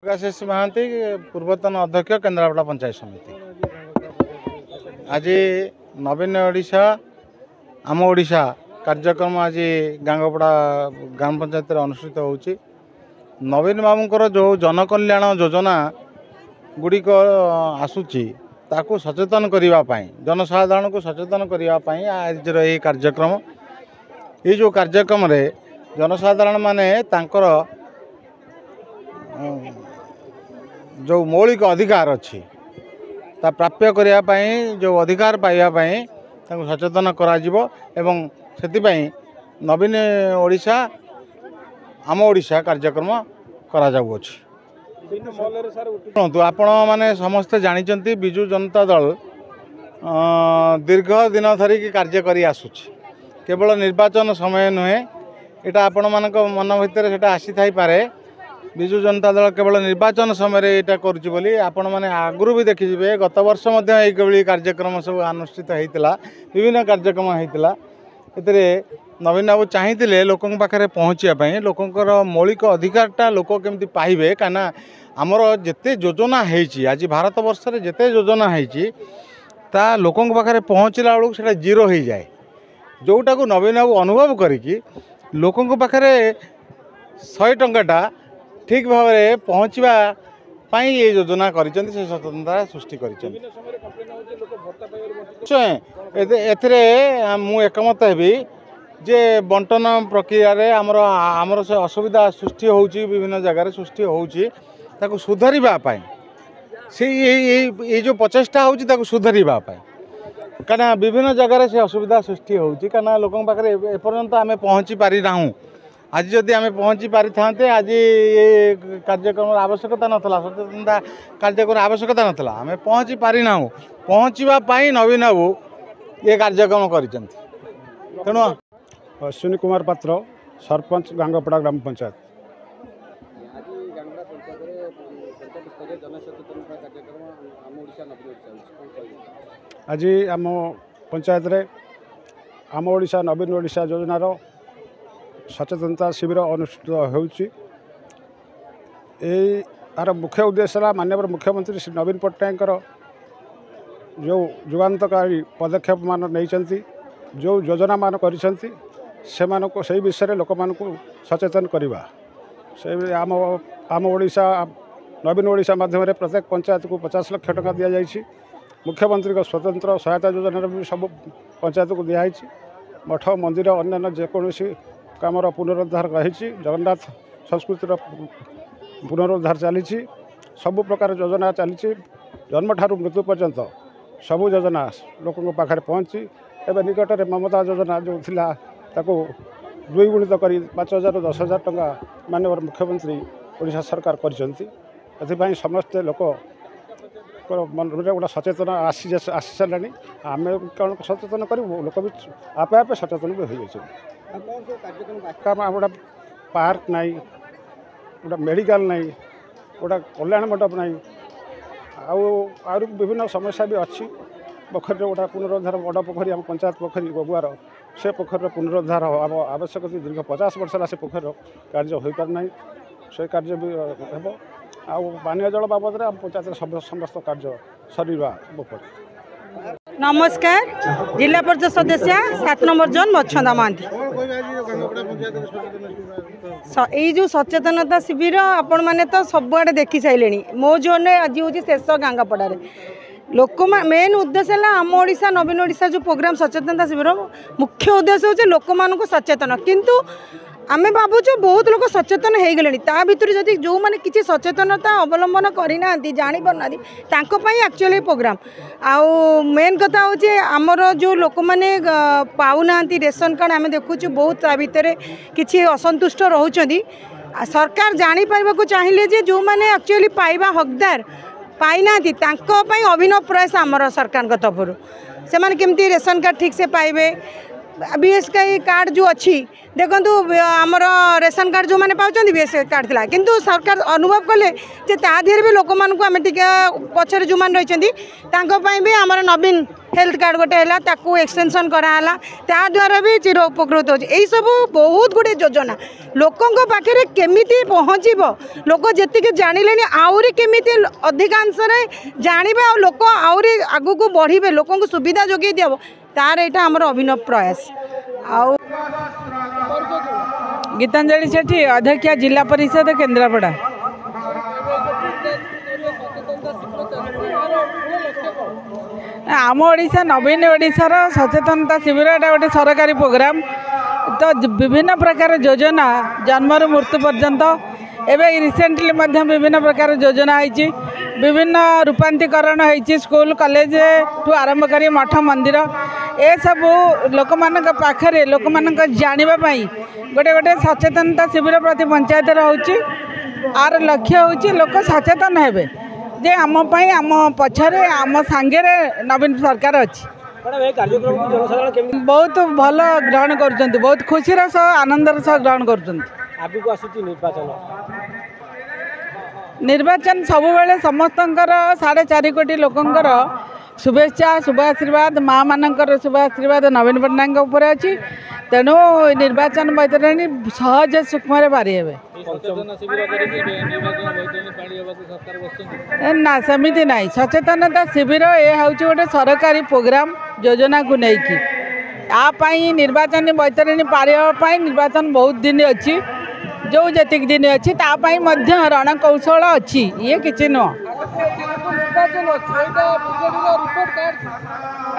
आशीष महांती पूर्वतन अध्यक्ष केन्द्रापड़ा पंचायत समिति। आज नवीन ओडिशा आम ओडिशा कार्यक्रम आज गांगपड़ा ग्राम पंचायत अनुष्ठित होउची। नवीन बाबूंकर जो जनकल्याण योजना गुड़िक आसूची ताकू सचेतन करने जनसाधारण को सचेतन करने आज ये कार्यक्रम ये जो कार्यक्रम रे जनसाधारण माने तांकर जो मौलिक अधिकार अच्छी ता प्राप्य करने जो अधिकार पाइबापी सचेतन कर नवीन ओडिशा आम ओडिशा कार्यक्रम करा आपण माने समस्ते जानिचंती बिजु जनता दल दीर्घ दिन धरिकी कार्य करी आसुछि। केवल निर्वाचन समय नुहे एटा आपण मानक मन भितर सेटा आसी थाई पारे। बिजु जनता दल केवल निर्वाचन समय यहाँ करुच्ची बोली आपण मैंने आगु भी देखिए गत वर्ष ये कार्यक्रम सब अनुष्ठित होता विभिन्न कार्यक्रम होता ए नवीन बाबू चाहिए लोकों पाखे पहुँचापी लोकंर मौलिक अधिकारटा लोक केमती पाइबे कहीं आमर जिते योजना होती आज भारत वर्ष में जिते योजना होती ता लोकों पाखे पहुँचला बेलू से जीरो हो जाए जोटा को नवीन बाबू अनुभव करी लोकों पाखे 100 टंकाटा ठीक भाव में पहुँचवा ये योजना कर सचेतनता सृष्टि कर एकमत हेबी जे बंटन प्रक्रिया रे आमर से असुविधा सृष्टि होउची विभिन्न जगह सृष्टि होउची ताकू सुधारिबा से ये जो प्रचेषा होउची ताकू सुधारिबा कना विभिन्न जगह से असुविधा सृष्टि होउची कना लोकन पाखरे एपर्यंत आमे पहुँची पारि नाहु। आज जदि आमे पहुँची पारि थांते आज ये कार्यक्रम आवश्यकता नथला सचेतनता कार्यक्रम आवश्यकता नथला आमे पहुँची पारि नाहु। पहुँचवा पाई नवीन बाबू ये कार्यक्रम करिसेंती। तेणु अश्विनी कुमार पात्र सरपंच गांगपड़ा ग्राम पंचायत। आज आम पंचायत रे आम ओडिशा नवीन ओडिशा योजनार सचेतनता शिविर अनुष्ठित होउची। यार मुख्य उद्देश्य माननीय मुख्यमंत्री श्री नवीन पट्टनायक जो युगांतकारी पदक्षेप मान नहीं जो योजना मान करिसेंती से विषय लोक मानक सचेतन करवा से आम ओडिशा नवीन ओडिशा माध्यम प्रत्येक पंचायत को 50 लाख टका दि जाइए। मुख्यमंत्री को स्वतंत्र सहायता योजना भी सब पंचायत को दिखाई मठ मंदिर अन्य जेकोसी कामर पुनरुद्धार रही जगन्नाथ संस्कृतिर पुनरुद्धार चली सबु प्रकार योजना चली जन्म ठारू मृत्यु पर्यंत सबु योजना लोकों पाखे पहुँची एवं निकट में ममता योजना जो थिला ताको द्विगुणित कर 5,000 10,000 टंका माननीय मुख्यमंत्री ओडिशा सरकार कर समस्ते लोक मन गोटे सचेतन आसी सारा आम कौन सचेतन करूँ लोक भी आपे आपे सचेतन भी हो गोटे पार्क नाई गोटे मेडिकल नाई गोटे कल्याण मंडप नाई आउ विभिन्न समस्या भी अच्छी पोखरी गोटे पुनरुद्धार बड़ पोखरी आम पंचायत पोखरी बबुआर से पोखर पुनरुद्धार आवश्यक दीर्घ 50 वर्ष से पोखर कार्य हो पारना से कार्य भी हे आउ पानीय जल बाबद आम पंचायत समस्त कार्य सरीवा पोखरी। नमस्कार जिला परिषद सदस्य 7 नंबर जोन मच्छंदा महांती। ये जो सचेतनता शिविर आपण मैंने तो सबुआड़े देखी सारे मो जोन आज हूँ शेष गांगपड़ा लोक मेन उद्देश्य है आम ओडिशा नवीन ओडिशा जो प्रोग्राम सचेतनता शिविर मुख्य उद्देश्य होचे लोक मानक सचेतन किंतु आम भावुँ बहुत लोग सचेतन हो गले ता भर जदि जो मैंने किसी सचेतनता अवलंबन करना जानी पारना एक्चुअली प्रोग्राम आउ मेन कथा हूँ आमर जो लोक मैंने पाऊना रेशन कार्ड आम देखु बहुत ता भर किसी असंतुष्ट रोचती सरकार जापर चाहिए जो मैंने एक्चुअली पाइबा हकदार पाईना अभिनव प्रयास आमर सरकार तरफ से मैंने केमती रेशन कार्ड ठीक से पाइबे बीएसके कार्ड जो अच्छी देखु आमर रेशन कार्ड जो मैंने पाँच बीएसके कार्ड था किंतु सरकार अनुभव कले ता देहर भी लोक मानक आम टे पचर जो मैंने रही भी आमर नवीन हेल्थ कार्ड गोटे है ताकू एक्सटेंशन कराला ता द्वारा भी चिर उपकृत होची एई सब बहुत गुड़े योजना लोकों पाखे केमिति पहुँचब लोक जी जानिले आउरी केमिति अधिकांश जानिबे लोक आउरी आगु को बढ़िबे लोकों को सुविधा जोगे दिया तार यहाँ आमर अभिनव प्रयास आउ गीतांजलि सेठी अध्यक्षा जिला परिषद केन्द्रापड़ा आम ओडिशा नवीन ओडिशार सचेतनता शिविर एटा गोटे सरकारी प्रोग्राम तो विभिन्न प्रकार योजना जन्मर मृत्यु पर्यंत एवं रिसेंटली विभिन्न प्रकार योजना होती विभिन्न रूपांतरीकरण होती स्कूल कॉलेज ठू आरंभ कर मठ मंदिर ए सब लोक मान पाखे लोक मान जानापी गोटे गोटे सचेतनता शिविर प्रति पंचायत होची आर लक्ष्य होची लोक सचेतन हेबे जे आम पछरे आम सांगे नवीन सरकार अच्छी बहुत भल ग्रहण कर बहुत खुशी सह आनंदर सह ग्रहण कर निर्वाचन सबु बेले समस्त 4.5 कोटी लोकंकर शुभेच्छा शुभ आशीर्वाद माँ मानकर शुभ आशीर्वाद नवीन पट्टनायक उपर अच्छी तेणु निर्वाचन बैतरणी सहज सूक्ष्म बारी हे ना सेमती ना सचेतनता शिविर ये हूँ गोटे सरकारी प्रोग्राम योजना को लेकिन आपाई निर्वाचन बैतरणी पारिबा निर्वाचन बहुत दिन अच्छी जो जतिक दिन अच्छी तापाई रणकौशल अच्छी ये किसी नुह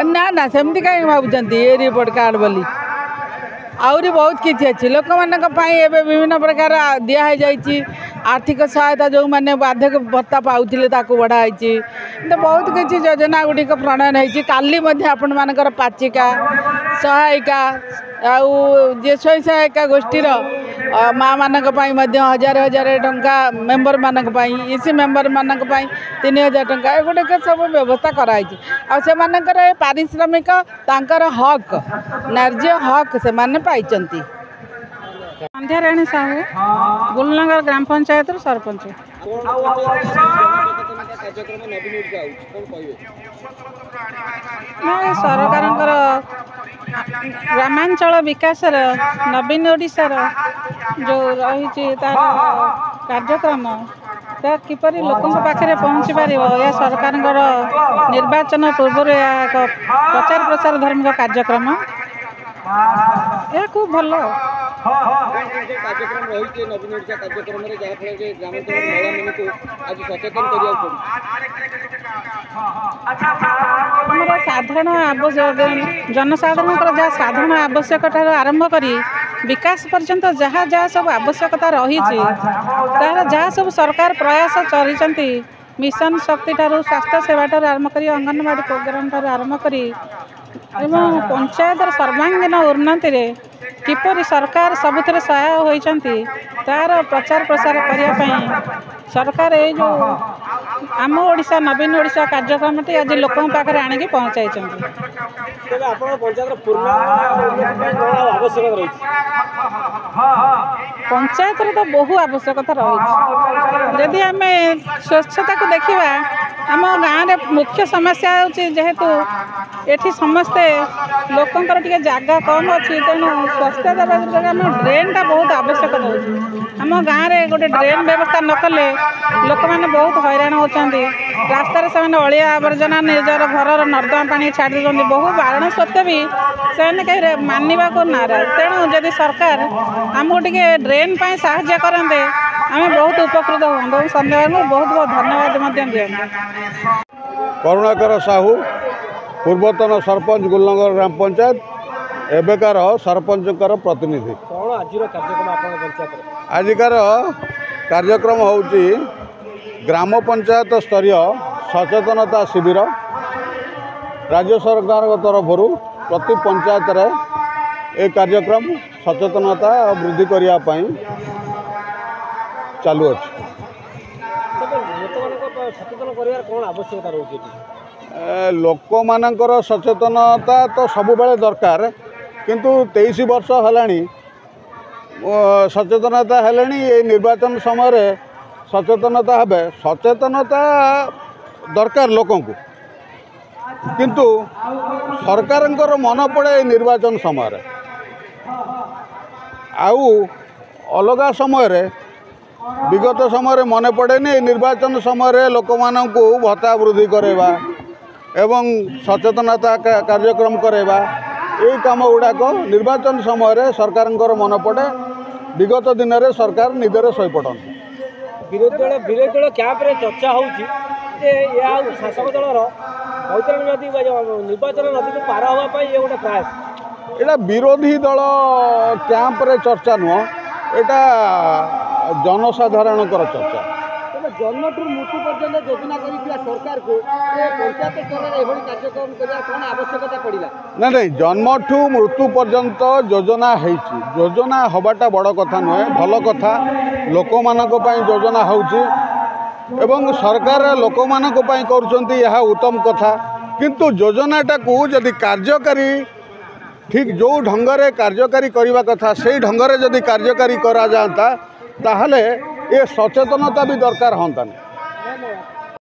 ना ना सेमती कहीं भावुं ये रिपोर्ट कार्ड बोली आहरी बहुत किसी अच्छी लोक मान विभिन्न प्रकार दिखाई आर्थिक सहायता जो मैंने बार्धक भत्ता पाऊले बढ़ाई तो बहुत किसी योजना गुड़िक प्रणयन होती काली आपण मानकर पाचिका सहायिका आउ जे स्वयं सहायिका गोष्ठीर माँ मानक 1000 टंका मेम्बर मानक इसी मेम्बर मानक 3000 टंका एगुड़िक सब व्यवस्था कराई से मानकर पारिश्रमिक तांकर हक न्याय्य हक से माने पाइचंती। संध्या राणी साहू गुलनगर ग्राम पंचायत सरपंच सरकार ग्रामांचल विकास नवीन ओडिशार जो रही तार कार्यक्रम किपरि लोकों पाखे पहुँची पार यह सरकार निर्वाचन पूर्व एक प्रचार प्रसार धर्म कार्यक्रम यह खूब भल कार्यक्रम रही नवीन ओडिशा कार्यक्रम जहाँफल ग्रामांचल महिला को आज सचेतन आमर साधारण आवश्यक जनसाधारण जहाँ साधारण आवश्यकता आरंभ करी विकास पर्यंत जहाँ जहाँ सब आवश्यकता रही तार जहाँ सब सरकार प्रयास चलती मिशन शक्ति ठारू स्वास्थ्य सेवा ठारू आरंभ करी अंगनवाड़ी प्रोग्राम ठारू आरंभ करी एवं पंचायत सर्वांगीन उन्नति रे किपरि सरकार सबुथिरे सहाय होइचंती तार प्रचार प्रसार करने सरकार ये जो आम ओडिशा नवीन ओडिशा कार्यक्रम आज लोकों पाखे आणिक पहुँचाई पंचायत तो बहु आवश्यकता रही जदि आम स्वच्छता को देखा आम गाँव में मुख्य समस्या जेहेतु एठी समस्ते लोकंकर टिके जगह कम अच्छी तेणु स्वच्छता देवा आम ड्रेन टा बहुत आवश्यकता होती आम गाँव में गोटे ड्रेन व्यवस्था न कले लोक मैंने बहुत हैरान होती रास्तार से अलिया आवर्जना निजर घर नर्दमा पानी छाड़ी देते बहु बारण सत्वे भी से कहीं मानवा को नाराज तेणु जदि सरकार आमको टे ड्रेन पर साहाय्य करते आम बहुत उपकृत हूँ संदेह बहुत बहुत धन्यवाद दिखाते। करुणाकर साहू पूर्वतन सरपंच गुलनगर ग्राम पंचायत एबेकार सरपंचकर प्रतिनिधि आजिकार कार्यक्रम होउची ग्राम पंचायत स्तरीय सचेतनता शिविर राज्य सरकार तरफ प्रति पंचायत रे ए कार्यक्रम सचेतनता वृद्धि करने चालू अच्छी लोक मानकर सचेतनता तो सब बेले दरकार किंतु 23 वर्ष है सचेतनता है निर्वाचन समय सचेतनता हे सचेतनता दरकार लोक किंतु सरकारंकर मन पड़े निर्वाचन समय आउ अलगा समय विगत समय मन पड़ेनि निर्वाचन समय लोक मानू भत्ता वृद्धि करवा एवं सचेतनता कार्यक्रम करवा यही कम गुड़ाक निर्वाचन समय सरकार मन पड़े विगत दिन में सरकार निदरे शई पड़ती विरोधी दल क्याम्प्रे चर्चा होची शासक दलर बैतरणी नदी निर्वाचन नदी को पार हाँपाई ये गोटे प्रयास एटा विरोधी दल कैंप्रे चर्चा नुह एटा जनसाधारण चर्चा जन्म ठू मृत्यु पर्यंत योजना कर सरकार को पंचायत स्तर में कार्यक्रम करने कौन आवश्यकता पड़ा ना नहीं जन्म ठू मृत्यु पर्यंत योजना योजना हवाटा बड़ कथा नुहे भल कथा लोक मानक योजना होची एवं सरकार लोक मानक करुचंती यह उत्तम कथा किंतु योजनाटा को यदि कार्यकारी ठीक जो ढंगरे कार्यकारी करने कथा से ढंगरे यदि कार्यकारी करा जाता ताहले ये सचेतनता भी दरकार होता नहीं।